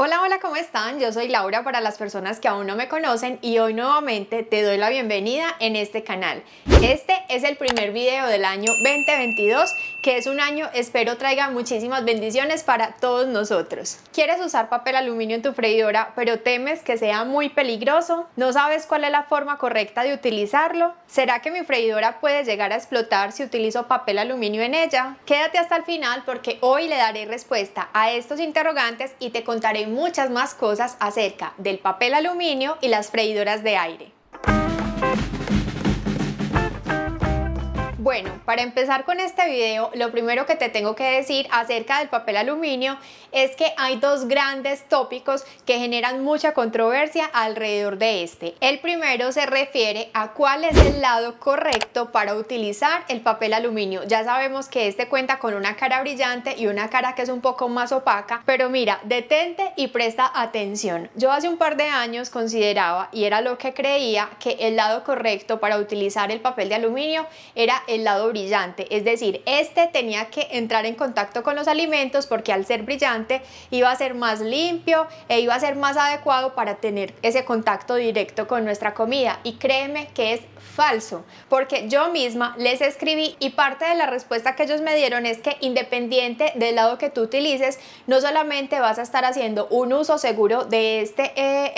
Hola, hola, ¿cómo están? Yo soy Laura para las personas que aún no me conocen y hoy nuevamente te doy la bienvenida en este canal. Este es el primer video del año 2022, que es un año, espero traiga muchísimas bendiciones para todos nosotros. ¿Quieres usar papel aluminio en tu freidora, pero temes que sea muy peligroso? ¿No sabes cuál es la forma correcta de utilizarlo? ¿Será que mi freidora puede llegar a explotar si utilizo papel aluminio en ella? Quédate hasta el final porque hoy le daré respuesta a estos interrogantes y te contaré muchas más cosas acerca del papel aluminio y las freidoras de aire. Bueno, para empezar con este video, lo primero que te tengo que decir acerca del papel aluminio es que hay dos grandes tópicos que generan mucha controversia alrededor de este. El primero se refiere a cuál es el lado correcto para utilizar el papel aluminio. Ya sabemos que este cuenta con una cara brillante y una cara que es un poco más opaca, pero mira, detente y presta atención. Yo hace un par de años consideraba, y era lo que creía, que el lado correcto para utilizar el papel de aluminio era el lado brillante, es decir, este tenía que entrar en contacto con los alimentos porque al ser brillante iba a ser más limpio e iba a ser más adecuado para tener ese contacto directo con nuestra comida. Y créeme que es falso, porque yo misma les escribí y parte de la respuesta que ellos me dieron es que independiente del lado que tú utilices, no solamente vas a estar haciendo un uso seguro de este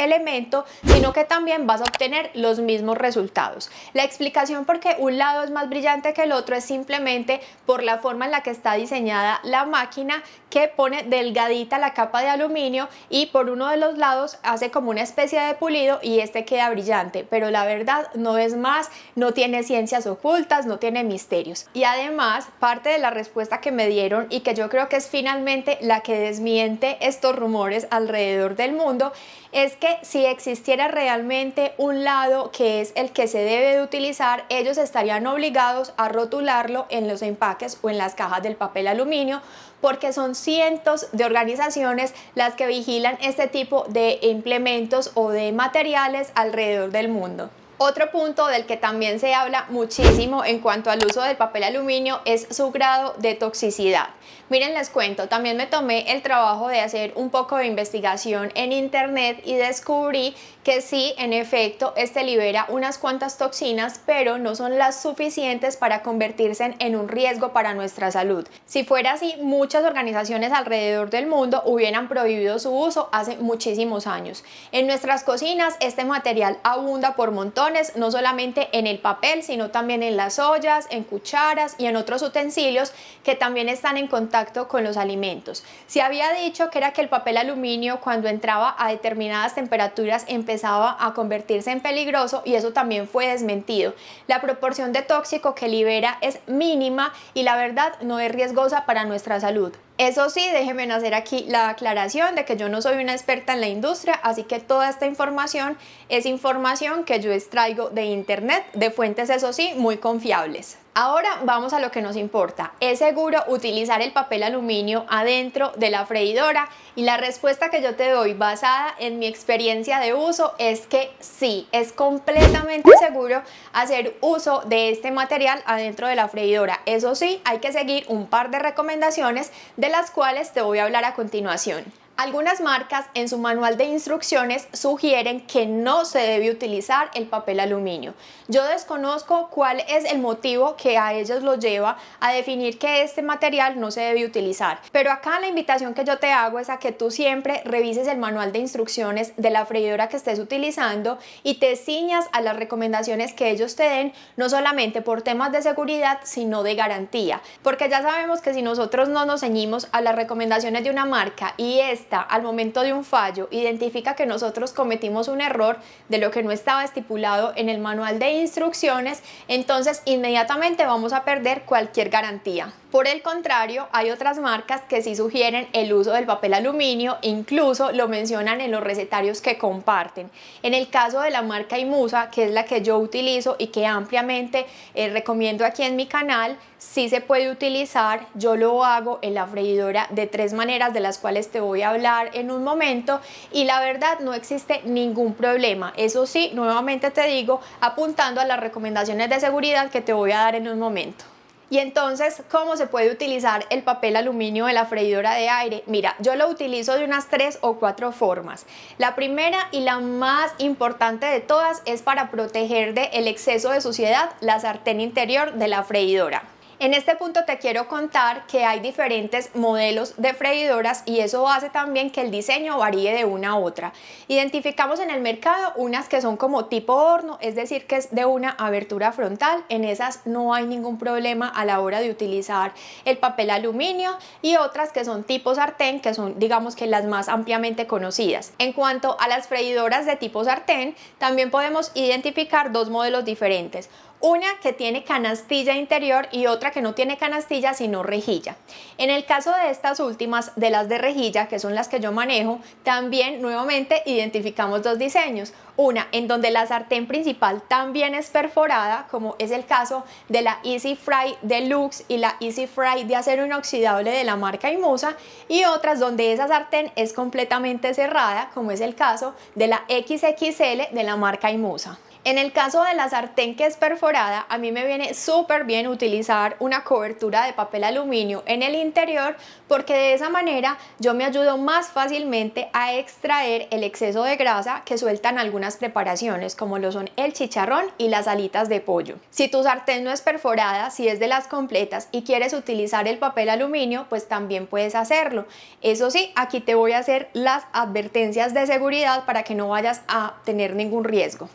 elemento, sino que también vas a obtener los mismos resultados. La explicación por qué un lado es más brillante que el otro es simplemente por la forma en la que está diseñada la máquina, que pone delgadita la capa de aluminio y por uno de los lados hace como una especie de pulido y este queda brillante, pero la verdad no es más, no tiene ciencias ocultas, no tiene misterios. Y además, parte de la respuesta que me dieron y que yo creo que es finalmente la que desmiente estos rumores alrededor del mundo, es que si existiera realmente un lado que es el que se debe de utilizar, ellos estarían obligados a rotularlo en los empaques o en las cajas del papel aluminio, porque son cientos de organizaciones las que vigilan este tipo de implementos o de materiales alrededor del mundo. Otro punto del que también se habla muchísimo en cuanto al uso del papel aluminio es su grado de toxicidad. Miren, les cuento, también me tomé el trabajo de hacer un poco de investigación en internet y descubrí que sí, en efecto, este libera unas cuantas toxinas, pero no son las suficientes para convertirse en un riesgo para nuestra salud. Si fuera así, muchas organizaciones alrededor del mundo hubieran prohibido su uso hace muchísimos años. En nuestras cocinas este material abunda por montones, no solamente en el papel, sino también en las ollas, en cucharas y en otros utensilios que también están en contacto con los alimentos. Se había dicho que era que el papel aluminio, cuando entraba a determinadas temperaturas, empezaba a convertirse en peligroso, y eso también fue desmentido. La proporción de tóxico que libera es mínima y la verdad no es riesgosa para nuestra salud. Eso sí, déjenme hacer aquí la aclaración de que yo no soy una experta en la industria, así que toda esta información es información que yo extraigo de internet, de fuentes, eso sí, muy confiables. Ahora vamos a lo que nos importa. ¿Es seguro utilizar el papel aluminio adentro de la freidora? Y la respuesta que yo te doy basada en mi experiencia de uso es que sí, es completamente seguro hacer uso de este material adentro de la freidora. Eso sí, hay que seguir un par de recomendaciones de las cuales te voy a hablar a continuación. Algunas marcas en su manual de instrucciones sugieren que no se debe utilizar el papel aluminio. Yo desconozco cuál es el motivo que a ellos los lleva a definir que este material no se debe utilizar, pero acá la invitación que yo te hago es a que tú siempre revises el manual de instrucciones de la freidora que estés utilizando y te ciñas a las recomendaciones que ellos te den, no solamente por temas de seguridad, sino de garantía, porque ya sabemos que si nosotros no nos ceñimos a las recomendaciones de una marca y al momento de un fallo identifica que nosotros cometimos un error de lo que no estaba estipulado en el manual de instrucciones, entonces inmediatamente vamos a perder cualquier garantía. Por el contrario, hay otras marcas que sí sugieren el uso del papel aluminio, incluso lo mencionan en los recetarios que comparten. En el caso de la marca Imusa, que es la que yo utilizo y que ampliamente recomiendo aquí en mi canal, sí se puede utilizar. Yo lo hago en la freidora de 3 maneras, de las cuales te voy a hablar en un momento, y la verdad no existe ningún problema. Eso sí, nuevamente te digo, apuntando a las recomendaciones de seguridad que te voy a dar en un momento. Y entonces, ¿cómo se puede utilizar el papel aluminio de la freidora de aire? Mira, yo lo utilizo de unas 3 o 4 formas. La primera y la más importante de todas es para proteger del exceso de suciedad la sartén interior de la freidora. En este punto te quiero contar que hay diferentes modelos de freidoras y eso hace también que el diseño varíe de una a otra. Identificamos en el mercado unas que son como tipo horno, es decir, que es de una abertura frontal. En esas no hay ningún problema a la hora de utilizar el papel aluminio, y otras que son tipo sartén, que son, digamos, que las más ampliamente conocidas. En cuanto a las freidoras de tipo sartén, también podemos identificar dos modelos diferentes. Una que tiene canastilla interior y otra que no tiene canastilla sino rejilla. En el caso de estas últimas, de las de rejilla, que son las que yo manejo, también nuevamente identificamos dos diseños. Una en donde la sartén principal también es perforada, como es el caso de la Easy Fry Deluxe y la Easy Fry de acero inoxidable de la marca Imusa, y otras donde esa sartén es completamente cerrada, como es el caso de la XXL de la marca Imusa. En el caso de la sartén que es perforada, a mí me viene súper bien utilizar una cobertura de papel aluminio en el interior, porque de esa manera yo me ayudo más fácilmente a extraer el exceso de grasa que sueltan algunas preparaciones, como lo son el chicharrón y las alitas de pollo. Si tu sartén no es perforada, si es de las completas y quieres utilizar el papel aluminio, pues también puedes hacerlo. Eso sí, aquí te voy a hacer las advertencias de seguridad para que no vayas a tener ningún riesgo.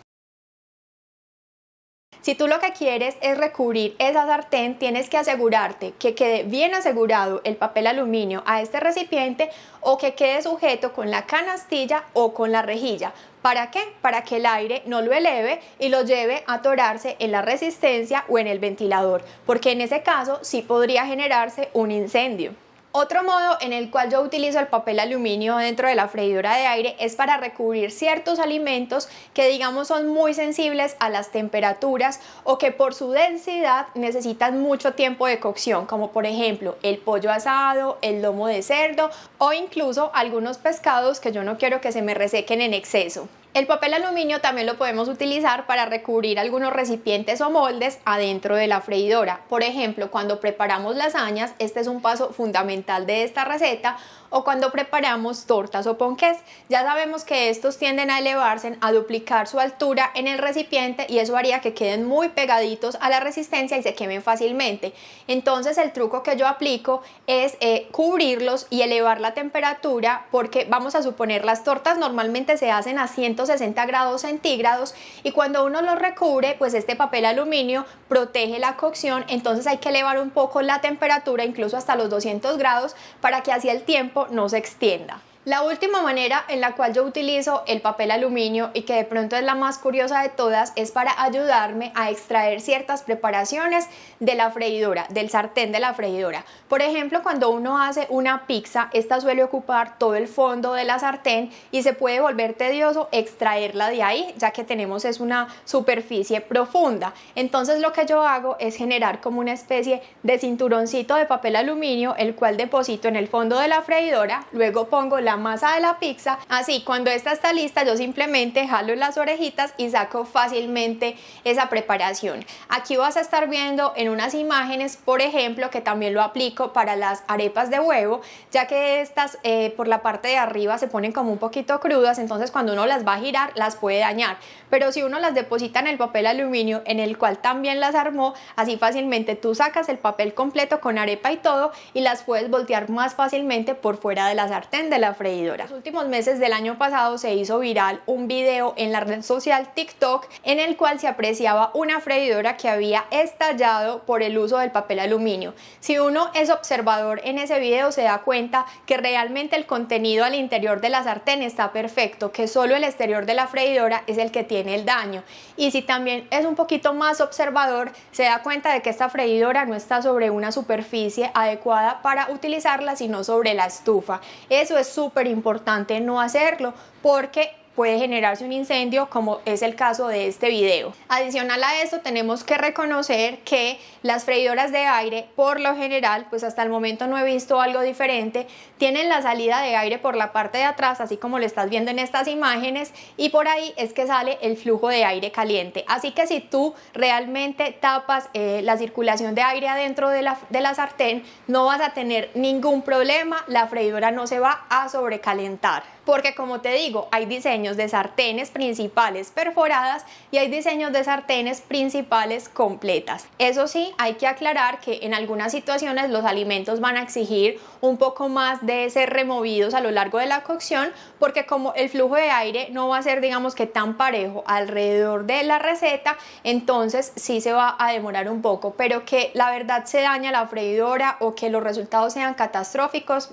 Si tú lo que quieres es recubrir esa sartén, tienes que asegurarte que quede bien asegurado el papel aluminio a este recipiente, o que quede sujeto con la canastilla o con la rejilla. ¿Para qué? Para que el aire no lo eleve y lo lleve a atorarse en la resistencia o en el ventilador, porque en ese caso sí podría generarse un incendio. Otro modo en el cual yo utilizo el papel aluminio dentro de la freidora de aire es para recubrir ciertos alimentos que, digamos, son muy sensibles a las temperaturas o que por su densidad necesitan mucho tiempo de cocción, como por ejemplo el pollo asado, el lomo de cerdo o incluso algunos pescados que yo no quiero que se me resequen en exceso. El papel aluminio también lo podemos utilizar para recubrir algunos recipientes o moldes adentro de la freidora. Por ejemplo, cuando preparamos lasañas, este es un paso fundamental de esta receta, o cuando preparamos tortas o ponqués. Ya sabemos que estos tienden a elevarse, a duplicar su altura en el recipiente, y eso haría que queden muy pegaditos a la resistencia y se quemen fácilmente. Entonces el truco que yo aplico es cubrirlos y elevar la temperatura, porque vamos a suponer las tortas normalmente se hacen a 160 grados centígrados, y cuando uno los recubre, pues este papel aluminio protege la cocción. Entonces hay que elevar un poco la temperatura, incluso hasta los 200 grados, para que así el tiempo no se extienda. La última manera en la cual yo utilizo el papel aluminio, y que de pronto es la más curiosa de todas, es para ayudarme a extraer ciertas preparaciones de la freidora, del sartén de la freidora. Por ejemplo, cuando uno hace una pizza, esta suele ocupar todo el fondo de la sartén y se puede volver tedioso extraerla de ahí, ya que tenemos es una superficie profunda. Entonces lo que yo hago es generar como una especie de cinturoncito de papel aluminio, el cual deposito en el fondo de la freidora, luego pongo la masa de la pizza. Así, cuando esta está lista, yo simplemente jalo las orejitas y saco fácilmente esa preparación. Aquí vas a estar viendo en unas imágenes, por ejemplo, que también lo aplico para las arepas de huevo, ya que estas por la parte de arriba se ponen como un poquito crudas, entonces cuando uno las va a girar las puede dañar. Pero si uno las deposita en el papel aluminio, en el cual también las armó, así fácilmente tú sacas el papel completo con arepa y todo y las puedes voltear más fácilmente por fuera de la sartén de la freidora. En los últimos meses del año pasado se hizo viral un video en la red social TikTok, en el cual se apreciaba una freidora que había estallado por el uso del papel aluminio. Si uno es observador en ese video, se da cuenta que realmente el contenido al interior de la sartén está perfecto, que solo el exterior de la freidora es el que tiene el daño. Y si también es un poquito más observador, se da cuenta de que esta freidora no está sobre una superficie adecuada para utilizarla, sino sobre la estufa. Eso es súper importante no hacerlo, porque puede generarse un incendio, como es el caso de este video. Adicional a eso, tenemos que reconocer que las freidoras de aire, por lo general, pues hasta el momento no he visto algo diferente, tienen la salida de aire por la parte de atrás, así como lo estás viendo en estas imágenes, y por ahí es que sale el flujo de aire caliente. Así que si tú realmente tapas la circulación de aire adentro de la sartén, no vas a tener ningún problema, la freidora no se va a sobrecalentar. Porque como te digo, hay diseños de sartenes principales perforadas y hay diseños de sartenes principales completas. Eso sí, hay que aclarar que en algunas situaciones los alimentos van a exigir un poco más de ser removidos a lo largo de la cocción, porque como el flujo de aire no va a ser, digamos, que tan parejo alrededor de la receta, entonces sí se va a demorar un poco. Pero que la verdad se daña la freidora o que los resultados sean catastróficos,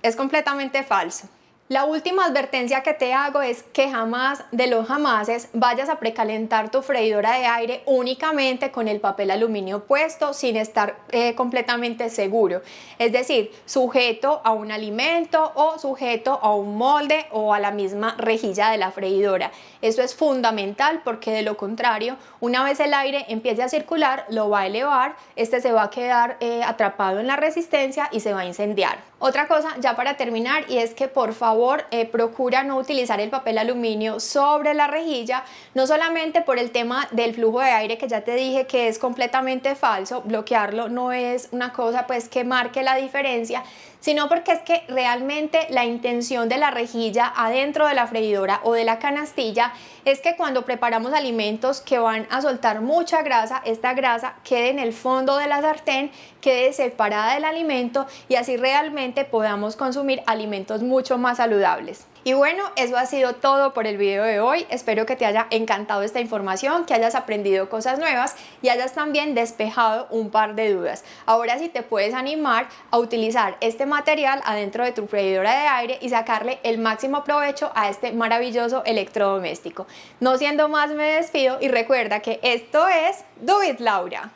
es completamente falso. La última advertencia que te hago es que jamás de los jamases vayas a precalentar tu freidora de aire únicamente con el papel aluminio puesto sin estar completamente seguro. Es decir, sujeto a un alimento o sujeto a un molde o a la misma rejilla de la freidora. Eso es fundamental porque de lo contrario, una vez el aire empiece a circular, lo va a elevar, este se va a quedar atrapado en la resistencia y se va a incendiar. Otra cosa ya para terminar, y es que por favor procura no utilizar el papel aluminio sobre la rejilla, no solamente por el tema del flujo de aire que ya te dije que es completamente falso, bloquearlo no es una cosa pues que marque la diferencia, sino porque es que realmente la intención de la rejilla adentro de la freidora o de la canastilla es que cuando preparamos alimentos que van a soltar mucha grasa, esta grasa quede en el fondo de la sartén, quede separada del alimento y así realmente podamos consumir alimentos mucho más saludables. Y bueno, eso ha sido todo por el video de hoy. Espero que te haya encantado esta información, que hayas aprendido cosas nuevas y hayas también despejado un par de dudas. Ahora sí te puedes animar a utilizar este material adentro de tu freidora de aire y sacarle el máximo provecho a este maravilloso electrodoméstico. No siendo más, me despido y recuerda que esto es Do It Laura.